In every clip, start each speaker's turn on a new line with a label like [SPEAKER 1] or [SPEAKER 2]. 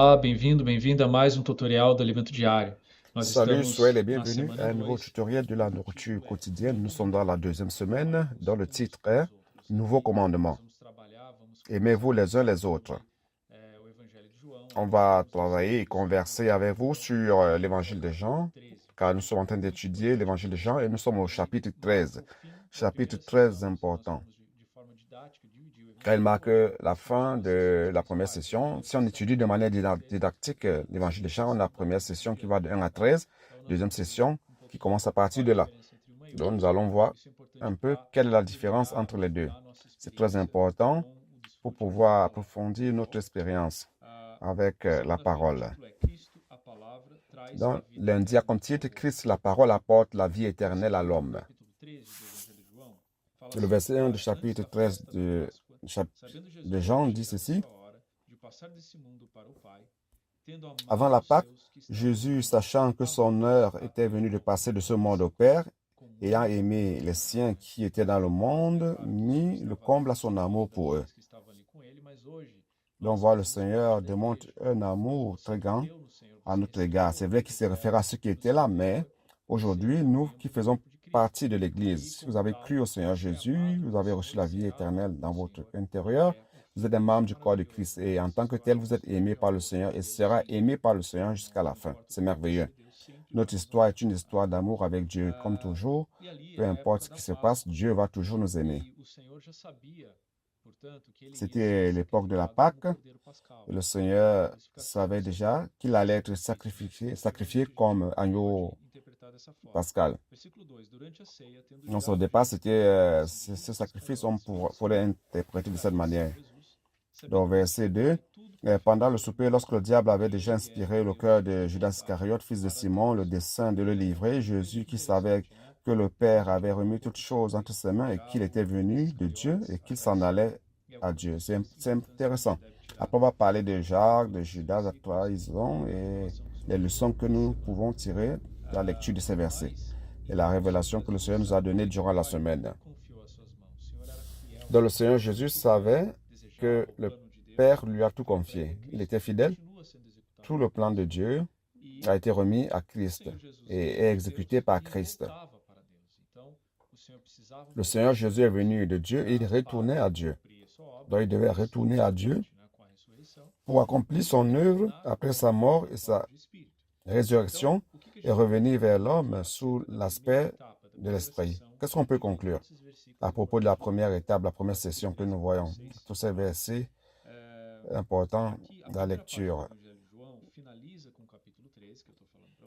[SPEAKER 1] Olá, bem-vindo, bem-vinda a mais um tutorial do Alimento Diário. Nós
[SPEAKER 2] Salut, soyez les
[SPEAKER 1] estamos na
[SPEAKER 2] bienvenus
[SPEAKER 1] semana
[SPEAKER 2] à un nouveau
[SPEAKER 1] 2.
[SPEAKER 2] tutoriel de la nourriture quotidienne. Nous sommes dans la deuxième semaine, dont le titre est Nouveau commandement. Aimez-vous les uns les autres. On va travailler et converser avec vous sur l'évangile de Jean, car nous sommes en train d'étudier l'évangile de Jean et nous sommes au chapitre 13. Chapitre 13 important, car il marque la fin de la première session. Si on étudie de manière didactique l'évangile de Jean, on a la première session qui va de 1 à 13, deuxième session qui commence à partir de là. Donc nous allons voir un peu quelle est la différence entre les deux. C'est très important pour pouvoir approfondir notre expérience avec la parole. Donc, lundi a comme titre, Christ, la parole apporte la vie éternelle à l'homme. Le verset 1 du chapitre 13 de Jean dit ceci. Avant la Pâque, Jésus, sachant que son heure était venue de passer de ce monde au Père, ayant aimé les siens qui étaient dans le monde, mit le comble à son amour pour eux. Donc, on voit le Seigneur démontre un amour très grand à notre égard. C'est vrai qu'il se réfère à ceux qui étaient là, mais aujourd'hui, nous qui faisons partie de l'Église, si vous avez cru au Seigneur Jésus, vous avez reçu la vie éternelle dans votre intérieur, vous êtes un membre du corps de Christ et en tant que tel, vous êtes aimé par le Seigneur et sera aimé par le Seigneur jusqu'à la fin. C'est merveilleux. Notre histoire est une histoire d'amour avec Dieu. Comme toujours, peu importe ce qui se passe, Dieu va toujours nous aimer. C'était l'époque de la Pâque. Et le Seigneur savait déjà qu'il allait être sacrifié comme agneau pascal. Donc, au départ, ce sacrifice, on pourrait interpréter de cette manière. Donc, verset 2, pendant le souper, lorsque le diable avait déjà inspiré le cœur de Judas Iscariote, fils de Simon, le dessein de le livrer, Jésus, qui savait que le Père avait remis toutes choses entre ses mains et qu'il était venu de Dieu et qu'il s'en allait à Dieu. C'est intéressant. Après, on va parler de Jacques, de Judas, la trahison et les leçons que nous pouvons tirer de la lecture de ces versets et la révélation que le Seigneur nous a donnée durant la semaine. Donc, le Seigneur Jésus savait que le Père lui a tout confié. Il était fidèle. Tout le plan de Dieu a été remis à Christ et est exécuté par Christ. Le Seigneur Jésus est venu de Dieu et il retournait à Dieu. Donc, il devait retourner à Dieu pour accomplir son œuvre après sa mort et sa résurrection et revenir vers l'homme sous l'aspect de l'esprit. Qu'est-ce qu'on peut conclure à propos de la première étape, la première session que nous voyons? Tous ces versets importants de la lecture.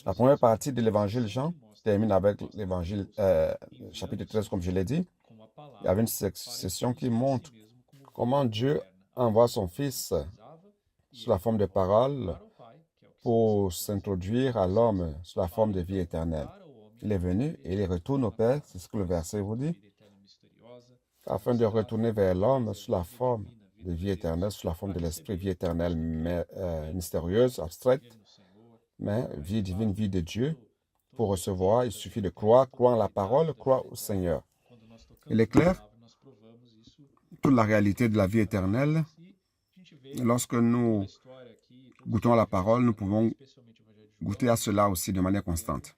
[SPEAKER 2] La première partie de l'évangile Jean termine avec l'évangile chapitre 13, comme je l'ai dit. Il y avait une session qui montre comment Dieu envoie son Fils sous la forme de parole pour s'introduire à l'homme sous la forme de vie éternelle. Il est venu et il retourne au Père, c'est ce que le verset vous dit, afin de retourner vers l'homme sous la forme de vie éternelle, sous la forme de l'esprit, vie éternelle mystérieuse, abstraite, mais vie divine, vie de Dieu. Pour recevoir, il suffit de croire en la parole, croire au Seigneur. Il est clair, toute la réalité de la vie éternelle, lorsque nous goûtons à la parole, nous pouvons goûter à cela aussi de manière constante.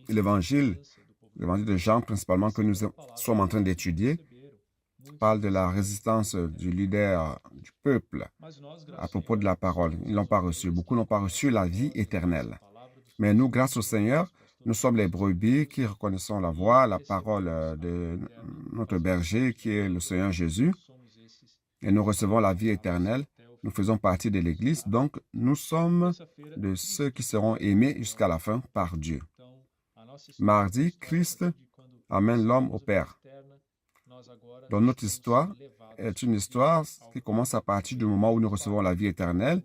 [SPEAKER 2] L'évangile de Jean, principalement, que nous sommes en train d'étudier, parle de la résistance du leader du peuple à propos de la parole. Ils n'ont pas reçu. Beaucoup n'ont pas reçu la vie éternelle. Mais nous, grâce au Seigneur, nous sommes les brebis qui reconnaissons la voix, la parole de notre berger qui est le Seigneur Jésus. Et nous recevons la vie éternelle. Nous faisons partie de l'Église. Donc, nous sommes de ceux qui seront aimés jusqu'à la fin par Dieu. Mardi, Christ amène l'homme au Père. Donc, notre histoire est une histoire qui commence à partir du moment où nous recevons la vie éternelle.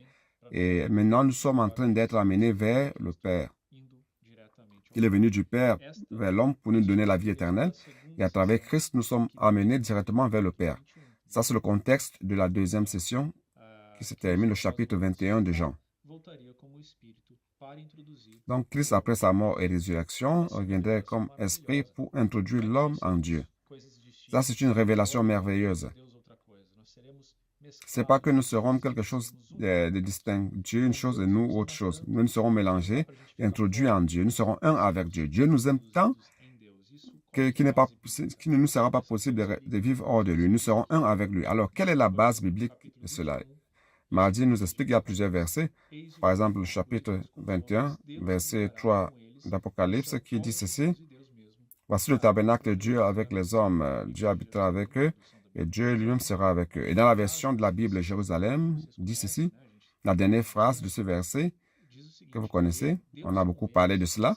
[SPEAKER 2] Et maintenant, nous sommes en train d'être amenés vers le Père. Il est venu du Père vers l'homme pour nous donner la vie éternelle. Et à travers Christ, nous sommes amenés directement vers le Père. Ça, c'est le contexte de la deuxième session qui se termine au chapitre 21 de Jean. Donc, Christ, après sa mort et résurrection, reviendrait comme esprit pour introduire l'homme en Dieu. Ça, c'est une révélation merveilleuse. Ce n'est pas que nous serons quelque chose de distinct. Dieu une chose et nous autre chose. Nous ne serons mélangés et introduits en Dieu. Nous serons un avec Dieu. Dieu nous aime tant qu'il ne nous sera pas possible de vivre hors de lui. Nous serons un avec lui. Alors, quelle est la base biblique de cela? Mardi nous explique qu'il y a plusieurs versets. Par exemple, le chapitre 21, verset 3 d'Apocalypse, qui dit ceci. Voici le tabernacle de Dieu avec les hommes. Dieu habitera avec eux et Dieu lui-même sera avec eux. Et dans la version de la Bible Jérusalem, dit ceci, la dernière phrase de ce verset que vous connaissez, on a beaucoup parlé de cela.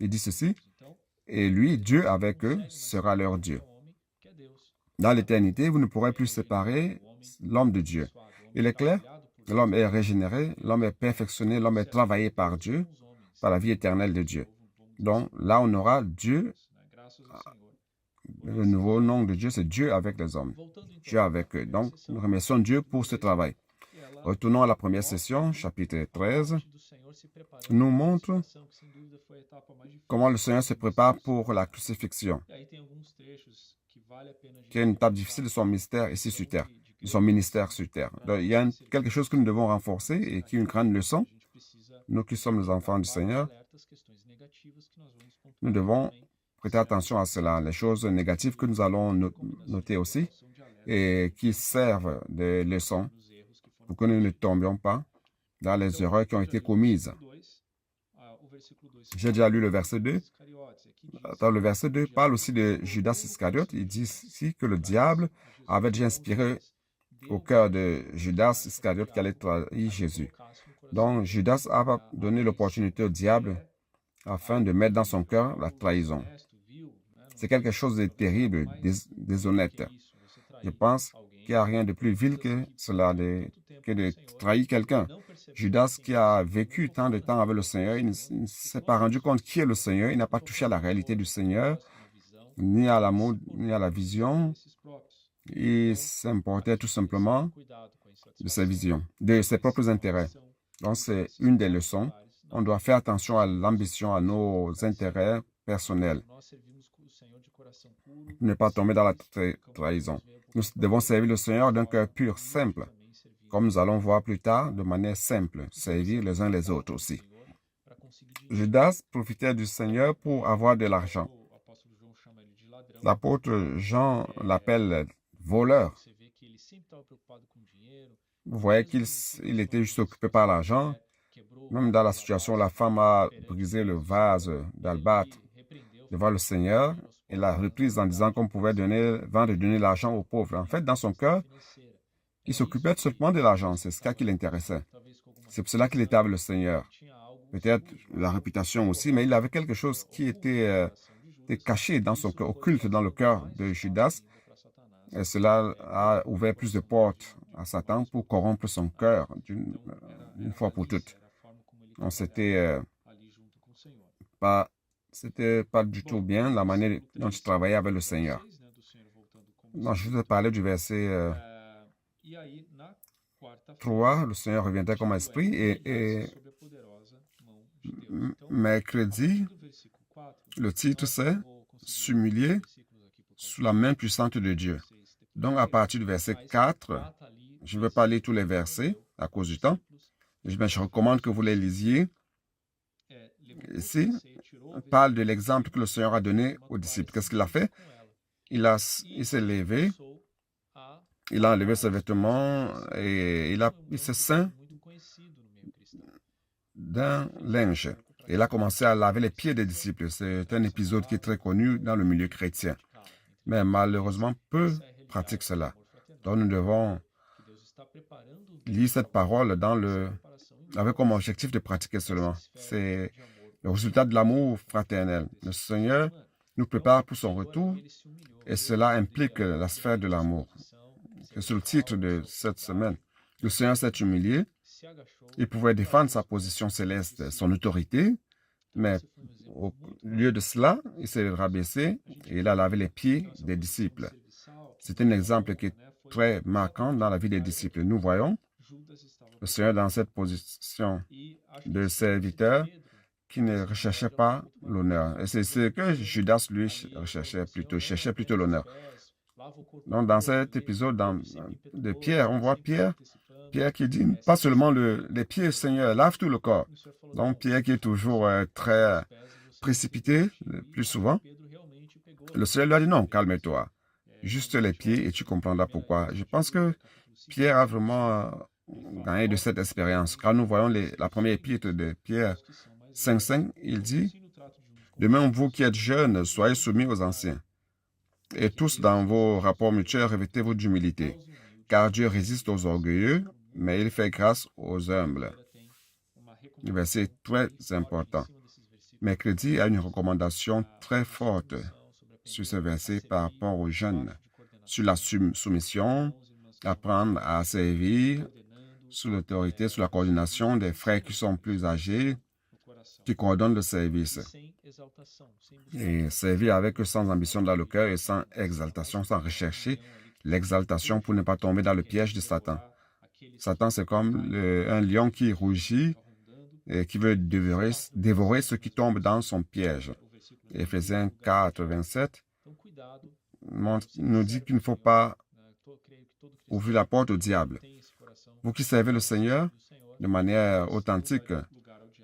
[SPEAKER 2] Il dit ceci, et lui, Dieu avec eux, sera leur Dieu. Dans l'éternité, vous ne pourrez plus séparer l'homme de Dieu. Il est clair, l'homme est régénéré, l'homme est perfectionné, l'homme est travaillé par Dieu, par la vie éternelle de Dieu. Donc là, on aura Dieu. Le nouveau nom de Dieu, c'est Dieu avec les hommes. Dieu avec eux. Donc, nous remercions Dieu pour ce travail. Retournons à la première session, chapitre 13. Nous montre comment le Seigneur se prépare pour la crucifixion, qui est une étape difficile de son mystère ici sur terre, de son ministère sur terre. Donc, il y a quelque chose que nous devons renforcer et qui est une grande leçon. Nous qui sommes les enfants du Seigneur, nous devons prêter attention à cela, les choses négatives que nous allons noter aussi et qui servent de leçons pour que nous ne tombions pas dans les erreurs qui ont été commises. J'ai déjà lu le verset 2. Dans le verset 2, parle aussi de Judas Iscariote. Il dit ici que le diable avait déjà inspiré au cœur de Judas Iscariote qui allait trahir Jésus. Donc, Judas a donné l'opportunité au diable afin de mettre dans son cœur la trahison. C'est quelque chose de terrible, déshonnête. Je pense qu'il n'y a rien de plus vil que cela, que de trahir quelqu'un. Judas, qui a vécu tant de temps avec le Seigneur, il ne s'est pas rendu compte qui est le Seigneur. Il n'a pas touché à la réalité du Seigneur, ni à l'amour, ni à la vision. Il s'importait tout simplement de ses visions, de ses propres intérêts. Donc, c'est une des leçons. On doit faire attention à l'ambition, à nos intérêts personnels. Ne pas tomber dans la trahison. Nous devons servir le Seigneur d'un cœur pur, simple, comme nous allons voir plus tard, de manière simple, servir les uns les autres aussi. Judas profitait du Seigneur pour avoir de l'argent. L'apôtre Jean l'appelle voleur. Vous voyez qu'il était juste occupé par l'argent. Même dans la situation où la femme a brisé le vase d'albâtre devant le Seigneur, elle l'a reprise en disant qu'on pouvait donner l'argent aux pauvres. En fait, dans son cœur, il s'occupait tout simplement de l'argent. C'est ce qui l'intéressait. C'est pour cela qu'il était avec le Seigneur. Peut-être la réputation aussi, mais il avait quelque chose qui était caché dans son cœur, occulte dans le cœur de Judas. Et cela a ouvert plus de portes à Satan pour corrompre son cœur d'une fois pour toutes. Donc, c'était pas du tout bien la manière dont je travaillais avec le Seigneur. Donc, je vous ai parlé du verset 3, le Seigneur reviendrait comme esprit, et mercredi, le titre c'est « S'humilier sous la main puissante de Dieu ». Donc, à partir du verset 4, je ne vais pas lire tous les versets à cause du temps, mais je recommande que vous les lisiez. Ici, on parle de l'exemple que le Seigneur a donné aux disciples. Qu'est-ce qu'il a fait? Il s'est levé, il a enlevé ses vêtements et il s'est ceint d'un linge. Il a commencé à laver les pieds des disciples. C'est un épisode qui est très connu dans le milieu chrétien. Mais malheureusement, peu pratiquent cela. Donc nous devons lire cette parole avec comme objectif de pratiquer seulement. C'est le résultat de l'amour fraternel. Le Seigneur nous prépare pour son retour et cela implique la sphère de l'amour. C'est le titre de cette semaine. Le Seigneur s'est humilié. Il pouvait défendre sa position céleste, son autorité, mais au lieu de cela, il s'est rabaissé et il a lavé les pieds des disciples. C'est un exemple qui est très marquant dans la vie des disciples. Nous voyons le Seigneur dans cette position de serviteur qui ne recherchait pas l'honneur. Et c'est ce que Judas, lui, cherchait plutôt l'honneur. Donc, dans cet épisode de Pierre, on voit Pierre qui dit pas seulement les pieds, Seigneur, lave tout le corps. Donc, Pierre qui est toujours très précipité, le plus souvent. Le Seigneur lui a dit non, calme-toi. Juste les pieds et tu comprendras pourquoi. Je pense que Pierre a vraiment gagné de cette expérience. Quand nous voyons la première épître de Pierre 5.5, il dit « De même, vous qui êtes jeunes, soyez soumis aux anciens. Et tous dans vos rapports mutuels, revêtez-vous d'humilité. Car Dieu résiste aux orgueilleux, mais il fait grâce aux humbles. » Le verset est très important. Mercredi, il y a une recommandation très forte sur ce verset par rapport aux jeunes, sur la soumission, apprendre à servir sous l'autorité, sous la coordination des frères qui sont plus âgés, qui coordonnent le service. Et servir avec eux sans ambition dans le cœur et sans exaltation, sans rechercher l'exaltation pour ne pas tomber dans le piège de Satan. Satan, c'est comme un lion qui rougit et qui veut dévorer ceux qui tombent dans son piège. Éphésiens 4, 27 nous dit qu'il ne faut pas ouvrir la porte au diable. Vous qui servez le Seigneur de manière authentique,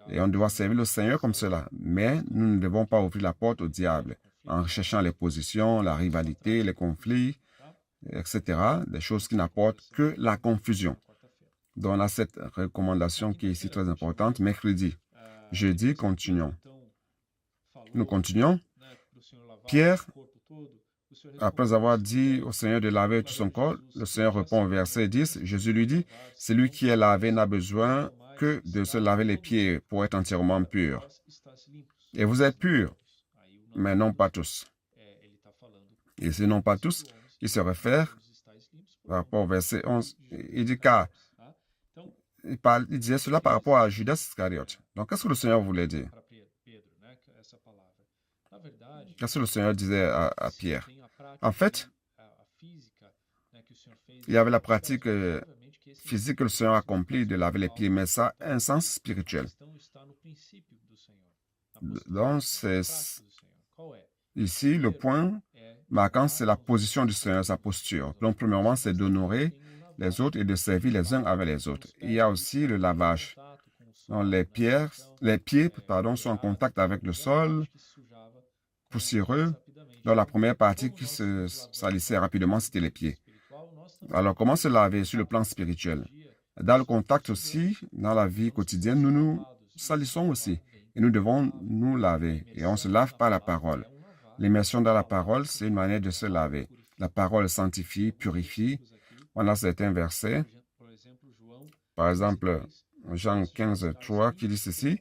[SPEAKER 2] et on doit servir le Seigneur comme cela, mais nous ne devons pas ouvrir la porte au diable en recherchant les positions, la rivalité, les conflits, etc., des choses qui n'apportent que la confusion. Donc, on a cette recommandation qui est ici très importante. Mercredi, jeudi, continuons. Nous continuons. Pierre, après avoir dit au Seigneur de laver tout son corps, le Seigneur répond au verset 10. Jésus lui dit, « Celui qui est lavé n'a besoin que de se laver les pieds pour être entièrement pur. Et vous êtes purs, mais non pas tous. » Et ce non pas tous, il se réfère par rapport au verset 11. Il dit car il disait cela par rapport à Judas Iscariote. Donc, qu'est-ce que le Seigneur voulait dire? Qu'est-ce que le Seigneur disait à Pierre? En fait, il y avait la pratique physique que le Seigneur accomplit de laver les pieds, mais ça a un sens spirituel. Donc, c'est ici le point marquant, c'est la position du Seigneur, sa posture. Donc, premièrement, c'est d'honorer les autres et de servir les uns avec les autres. Il y a aussi le lavage. Donc, les pieds sont en contact avec le sol, poussiéreux. Dans la première partie qui se salissait rapidement, c'était les pieds. Alors, comment se laver sur le plan spirituel? Dans le contact aussi, dans la vie quotidienne, nous nous salissons aussi. Et nous devons nous laver. Et on se lave par la parole. L'immersion dans la parole, c'est une manière de se laver. La parole sanctifie, purifie. On a certains versets. Par exemple, Jean 15, 3, qui dit ceci.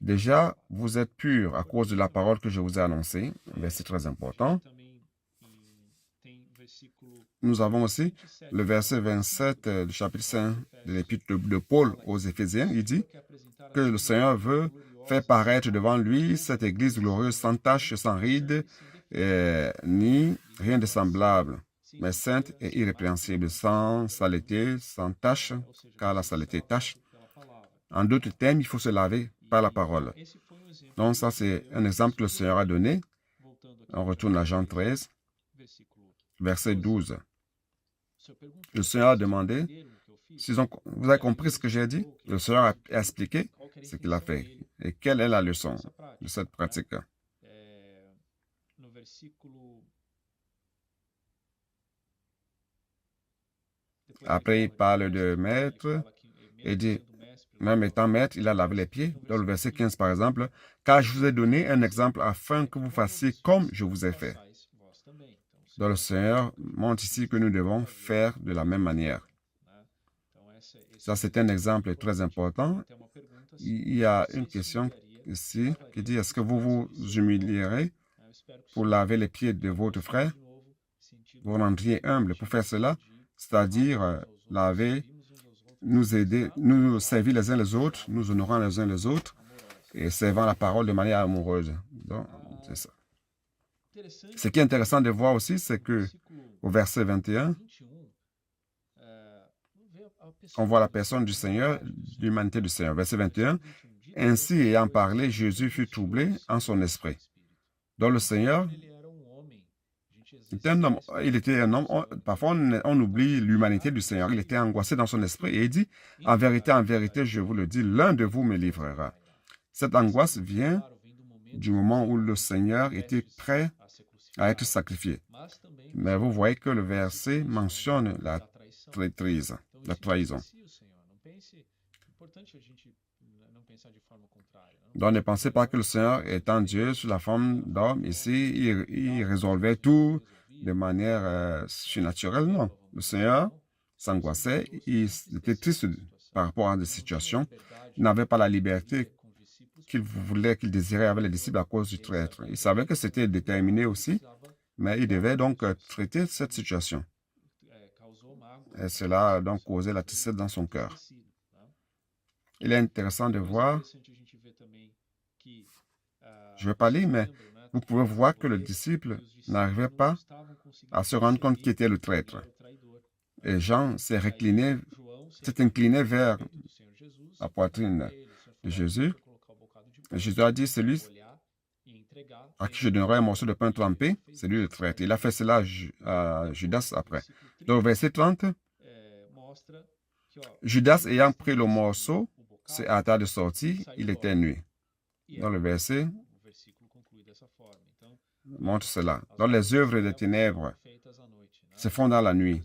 [SPEAKER 2] Déjà, vous êtes purs à cause de la parole que je vous ai annoncée. Verset très important. Nous avons aussi le verset 27 du chapitre 5 de l'épître de Paul aux Éphésiens. Il dit que le Seigneur veut faire paraître devant lui cette église glorieuse sans tache, sans ride, ni rien de semblable, mais sainte et irrépréhensible, sans saleté, sans tache, car la saleté tache. En d'autres termes, il faut se laver par la parole. Donc ça, c'est un exemple que le Seigneur a donné. On retourne à Jean 13, verset 12. Le Seigneur a demandé, vous avez compris ce que j'ai dit? Le Seigneur a expliqué ce qu'il a fait. Et quelle est la leçon de cette pratique? Après, il parle de maître et dit, même étant maître, il a lavé les pieds. Dans le verset 15, par exemple, « Car je vous ai donné un exemple afin que vous fassiez comme je vous ai fait. » Donc le Seigneur montre ici que nous devons faire de la même manière. Ça, c'est un exemple très important. Il y a une question ici qui dit, est-ce que vous vous humilierez pour laver les pieds de votre frère? Vous rendriez humble pour faire cela, c'est-à-dire laver, nous aider, nous servir les uns les autres, nous honorant les uns les autres et servant la parole de manière amoureuse. Donc, c'est ça. Ce qui est intéressant de voir aussi, c'est que au verset 21, on voit la personne du Seigneur, l'humanité du Seigneur. Verset 21, « Ainsi ayant parlé, Jésus fut troublé en son esprit. » Donc le Seigneur Il était un homme. Parfois, on oublie l'humanité du Seigneur. Il était angoissé dans son esprit et il dit, en vérité, je vous le dis, l'un de vous me livrera. Cette angoisse vient du moment où le Seigneur était prêt à être sacrifié. Mais vous voyez que le verset mentionne la traîtrise, la trahison. Donc ne pensez pas que le Seigneur étant Dieu sous la forme d'homme, ici, il résolvait tout de manière surnaturelle. Non. Le Seigneur s'angoissait, il était triste par rapport à des situations. Il n'avait pas la liberté qu'il voulait, qu'il désirait avec les disciples à cause du traître. Il savait que c'était déterminé aussi, mais il devait donc traiter cette situation. Et cela a donc causé la tristesse dans son cœur. Il est intéressant de voir, je ne vais pas lire, mais vous pouvez voir que le disciple n'arrivait pas à se rendre compte qui était le traître. Et Jean s'est incliné vers la poitrine de Jésus. Et Jésus a dit, celui à qui je donnerai un morceau de pain trempé, c'est lui le traître. Il a fait cela à Judas après. Donc, verset 30, Judas ayant pris le morceau, s'est hâta de sortir, il était nuit. Dans le verset, montre cela. Dans les œuvres des ténèbres se font dans la nuit.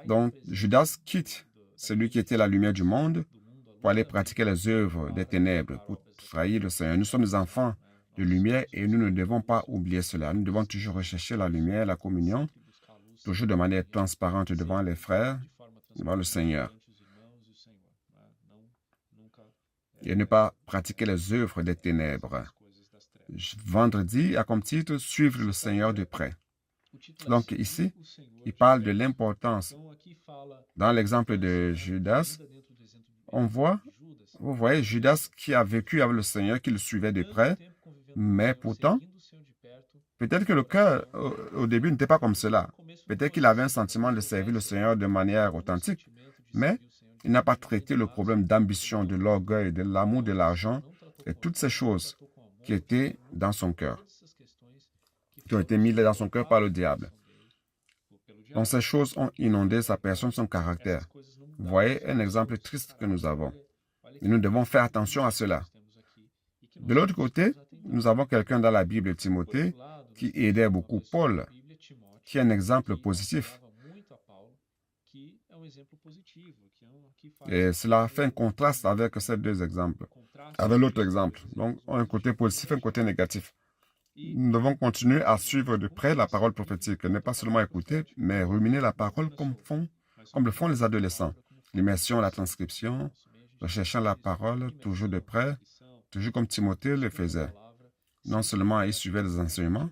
[SPEAKER 2] Donc, Judas quitte celui qui était la lumière du monde pour aller pratiquer les œuvres des ténèbres, pour trahir le Seigneur. Nous sommes des enfants de lumière et nous ne devons pas oublier cela. Nous devons toujours rechercher la lumière, la communion, toujours de manière transparente devant les frères, devant le Seigneur. Et ne pas pratiquer les œuvres des ténèbres. Vendredi a comme titre « Suivre le Seigneur de près ». Donc ici, il parle de l'importance. Dans l'exemple de Judas, on voit, vous voyez, Judas qui a vécu avec le Seigneur, qui le suivait de près, mais pourtant, peut-être que le cœur, au début, n'était pas comme cela. Peut-être qu'il avait un sentiment de servir le Seigneur de manière authentique, mais il n'a pas traité le problème d'ambition, de l'orgueil, de l'amour de l'argent et toutes ces choses qui étaient dans son cœur, qui ont été mises dans son cœur par le diable. Donc ces choses ont inondé sa personne, son caractère. Vous voyez un exemple triste que nous avons. Et nous devons faire attention à cela. De l'autre côté, nous avons quelqu'un dans la Bible, Timothée, qui aidait beaucoup Paul, qui est un exemple positif. Et cela fait un contraste avec ces deux exemples, avec l'autre exemple. Donc, un côté positif, un côté négatif. Nous devons continuer à suivre de près la parole prophétique, ne pas seulement écouter, mais ruminer la parole comme le font les adolescents. L'immersion, la transcription, recherchant la parole toujours de près, toujours comme Timothée le faisait. Non seulement il suivait les enseignements,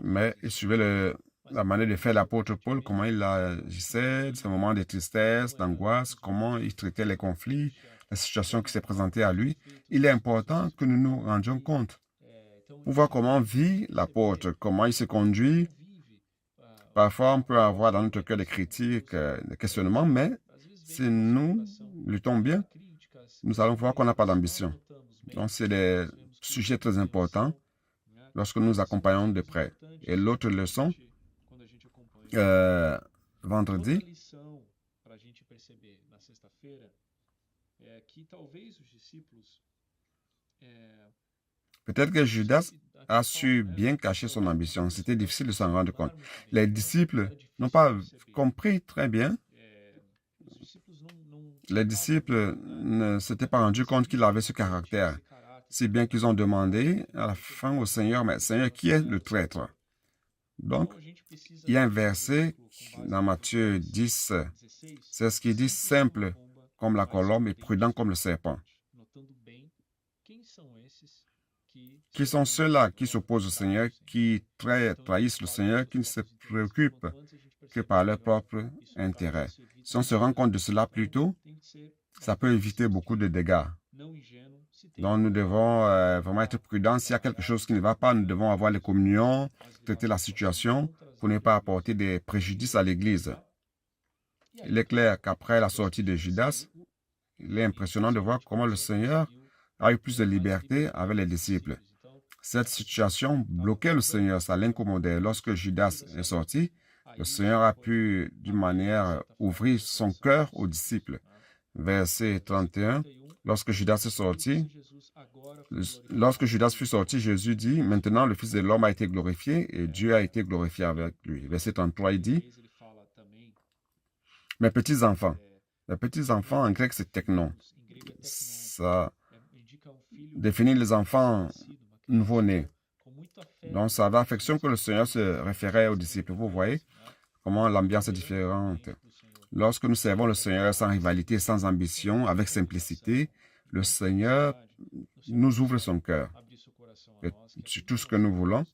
[SPEAKER 2] mais il suivait la manière de faire l'apôtre Paul, comment il agissait, ces moments de tristesse, d'angoisse, comment il traitait les conflits, les situations qui se présentaient à lui. Il est important que nous nous rendions compte pour voir comment vit l'apôtre, comment il se conduit. Parfois, on peut avoir dans notre cœur des critiques, des questionnements, mais si nous luttons bien, nous allons voir qu'on n'a pas d'ambition. Donc, c'est des sujets très importants lorsque nous accompagnons de près. Et l'autre leçon, vendredi, peut-être que Judas a su bien cacher son ambition. C'était difficile de s'en rendre compte. Les disciples n'ont pas compris très bien. Les disciples ne s'étaient pas rendus compte qu'il avait ce caractère. Si bien qu'ils ont demandé à la fin au Seigneur, mais Seigneur, qui est le traître? Donc, il y a un verset dans Matthieu 10, c'est ce qui dit simple comme la colombe et prudent comme le serpent. Qui sont ceux-là qui s'opposent au Seigneur, qui trahissent le Seigneur, qui ne se préoccupent que par leur propre intérêt? Si on se rend compte de cela plus tôt, ça peut éviter beaucoup de dégâts. Donc, nous devons vraiment être prudents. S'il y a quelque chose qui ne va pas, nous devons avoir les communions, traiter la situation pour ne pas apporter des préjudices à l'Église. Il est clair qu'après la sortie de Judas, il est impressionnant de voir comment le Seigneur a eu plus de liberté avec les disciples. Cette situation bloquait le Seigneur, ça l'incommodait. Lorsque Judas est sorti, le Seigneur a pu, d'une manière, ouvrir son cœur aux disciples. Verset 31, lorsque Judas est sorti, Jésus dit, maintenant le Fils de l'homme a été glorifié et Dieu a été glorifié avec lui. Verset 33, il dit, mes petits-enfants en grec c'est teknon. Ça définit les enfants nouveau-nés. Donc ça avait affection que le Seigneur se référait aux disciples. Vous voyez comment l'ambiance est différente. Lorsque nous servons le Seigneur sans rivalité, sans ambition, avec simplicité, le Seigneur nous ouvre son cœur. C'est tout ce que nous voulons.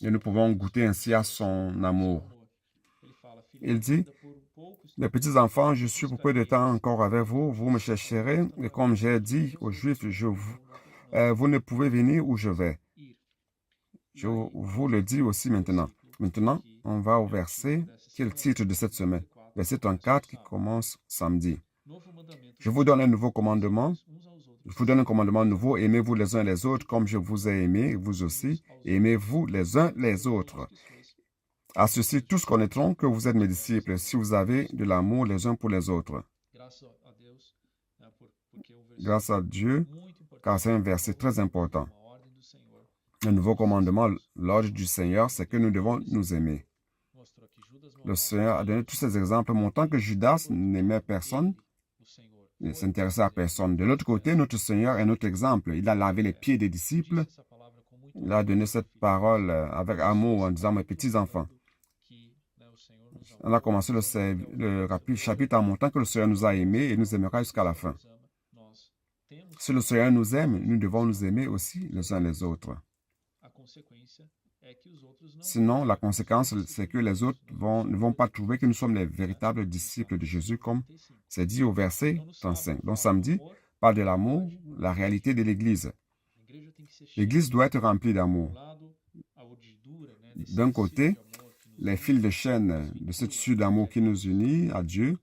[SPEAKER 2] Et nous pouvons goûter ainsi à son amour. Il dit, mes petits-enfants, je suis pour peu de temps encore avec vous, vous me chercherez, et comme j'ai dit aux Juifs, vous ne pouvez venir où je vais. Je vous le dis aussi maintenant. Maintenant, on va au verset qui est le titre de cette semaine. Verset 34 qui commence samedi. Je vous donne un nouveau commandement. Je vous donne un commandement nouveau. Aimez-vous les uns les autres comme je vous ai aimé, vous aussi. Aimez-vous les uns les autres. À ceci, tous connaîtront que vous êtes mes disciples, si vous avez de l'amour les uns pour les autres. Grâce à Dieu, car c'est un verset très important. Le nouveau commandement, l'ordre du Seigneur, c'est que nous devons nous aimer. Le Seigneur a donné tous ces exemples montrant que Judas n'aimait personne, ne s'intéressait à personne. De l'autre côté, notre Seigneur est notre exemple. Il a lavé les pieds des disciples. Il a donné cette parole avec amour en disant, mes petits-enfants. On a commencé le chapitre en montrant que le Seigneur nous a aimés et nous aimera jusqu'à la fin. Si le Seigneur nous aime, nous devons nous aimer aussi les uns les autres. Sinon, la conséquence, c'est que les autres ne vont pas trouver que nous sommes les véritables disciples de Jésus, comme c'est dit au verset 35. Donc, samedi, parle de l'amour, la réalité de l'Église. L'Église doit être remplie d'amour. D'un côté, les fils de chaîne de ce tissu d'amour qui nous unit à Dieu,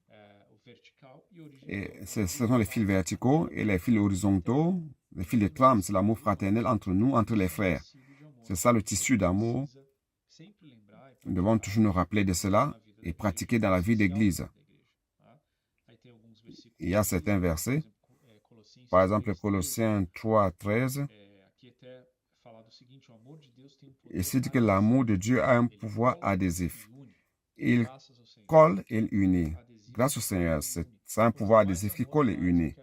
[SPEAKER 2] et ce sont les fils verticaux et les fils horizontaux, les fils de trame, c'est l'amour fraternel entre nous, entre les frères. C'est ça le tissu d'amour. Nous devons toujours nous rappeler de cela et pratiquer dans la vie d'Église. Il y a certains versets, par exemple Colossiens 3, 13, il dit que l'amour de Dieu a un pouvoir adhésif. Il colle et il unit. Grâce au Seigneur, c'est un pouvoir adhésif qui colle et unit.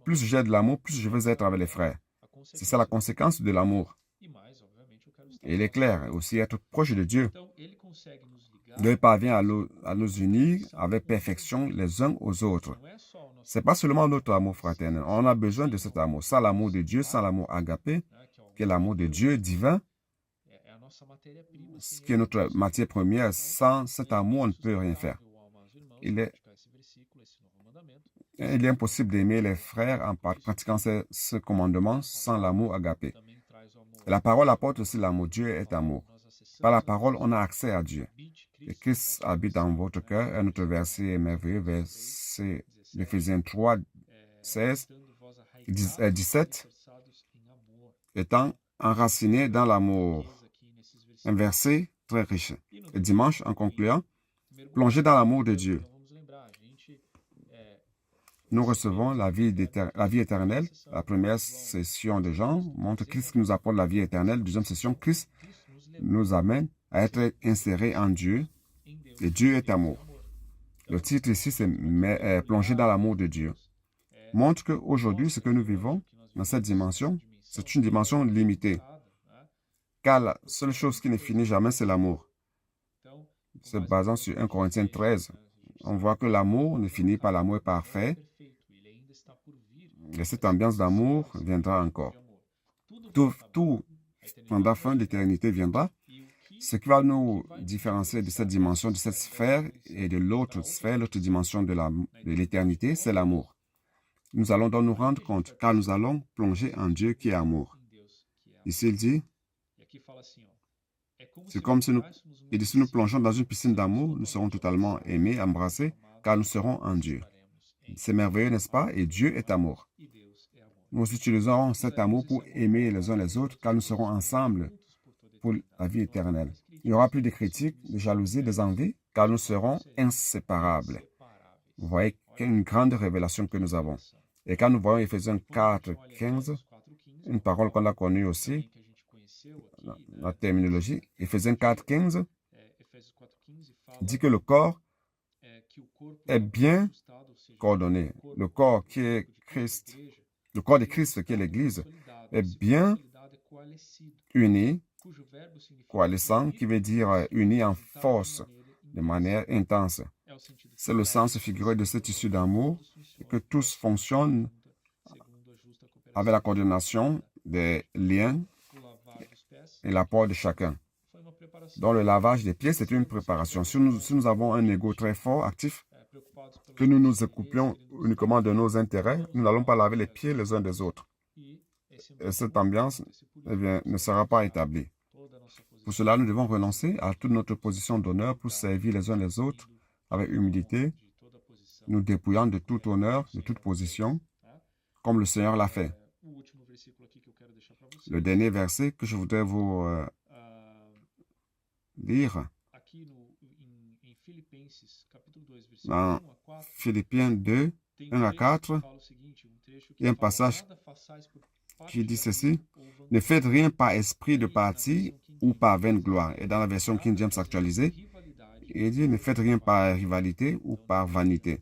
[SPEAKER 2] Plus j'ai de l'amour, plus je veux être avec les frères. C'est ça la conséquence de l'amour. Et il est clair, aussi être proche de Dieu. Dieu parvient à nous unir avec perfection les uns aux autres. Ce n'est pas seulement notre amour fraternel. On a besoin de cet amour. Sans l'amour de Dieu, sans l'amour agapé, qui est l'amour de Dieu divin, ce qui est notre matière première, sans cet amour, on ne peut rien faire. Il est impossible d'aimer les frères en pratiquant ce commandement sans l'amour agapé. La parole apporte aussi l'amour. Dieu est amour. Par la parole, on a accès à Dieu. Et Christ habite dans votre cœur. Un autre verset merveilleux, verset d'Éphésiens 3, 16, 17, étant enraciné dans l'amour. Un verset très riche. Et dimanche, en concluant, plongez dans l'amour de Dieu. Nous recevons la vie éternelle. La première session de Jean montre Christ qui nous apporte la vie éternelle. Deuxième session, Christ nous amène à être insérés en Dieu. Et Dieu est amour. Le titre ici, c'est Plonger dans l'amour de Dieu. Montre qu'aujourd'hui, ce que nous vivons dans cette dimension, c'est une dimension limitée. Car la seule chose qui ne finit jamais, c'est l'amour. Se basant sur 1 Corinthiens 13, on voit que l'amour ne finit pas, l'amour est parfait. Et cette ambiance d'amour viendra encore. Tout pendant la fin de l'éternité viendra. Ce qui va nous différencier de cette dimension, de cette sphère et de l'autre sphère, l'autre dimension de l'éternité, c'est l'amour. Nous allons donc nous rendre compte, car nous allons plonger en Dieu qui est amour. Ici, il dit, c'est comme si nous plongeons dans une piscine d'amour, nous serons totalement aimés, embrassés, car nous serons en Dieu. C'est merveilleux, n'est-ce pas? Et Dieu est amour. nous utiliserons cet amour pour aimer les uns les autres, car nous serons ensemble pour la vie éternelle. Il n'y aura plus de critiques, de jalousie, de envies, car nous serons inséparables. Vous voyez quelle grande révélation que nous avons. Et quand nous voyons Éphésiens 4, 15, une parole qu'on a connue aussi, la terminologie, Éphésiens 4, 15, dit que le corps est bien coordonné. Le corps qui est Christ, le corps de Christ qui est l'Église, est bien uni, coalescent, qui veut dire uni en force, de manière intense. C'est le sens figuré de cette issue d'amour, que tous fonctionnent avec la coordination des liens et l'apport de chacun. Donc le lavage des pieds, c'est une préparation. Si nous avons un ego très fort, actif, que nous nous occupions uniquement de nos intérêts, nous n'allons pas laver les pieds les uns des autres. Et cette ambiance ne sera pas établie. Pour cela, nous devons renoncer à toute notre position d'honneur pour servir les uns les autres avec humilité, nous dépouillant de tout honneur, de toute position, comme le Seigneur l'a fait. Le dernier verset que je voudrais vous lire, dans Philippiens 2, 1 à 4, il y a un passage qui dit ceci: « Ne faites rien par esprit de parti ou par vaine gloire. » Et dans la version King James actualisée, il dit « Ne faites rien par rivalité ou par vanité. »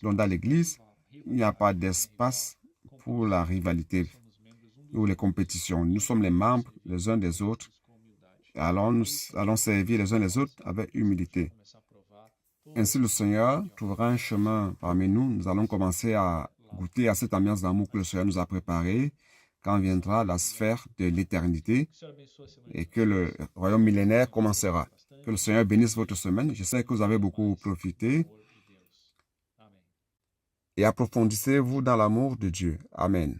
[SPEAKER 2] Donc dans l'Église, il n'y a pas d'espace pour la rivalité ou les compétitions. Nous sommes les membres les uns des autres. Nous allons servir les uns les autres avec humilité. Ainsi, le Seigneur trouvera un chemin parmi nous. Nous allons commencer à goûter à cette ambiance d'amour que le Seigneur nous a préparée quand viendra la sphère de l'éternité et que le royaume millénaire commencera. Que le Seigneur bénisse votre semaine. Je sais que vous avez beaucoup profité. Et approfondissez-vous dans l'amour de Dieu. Amen.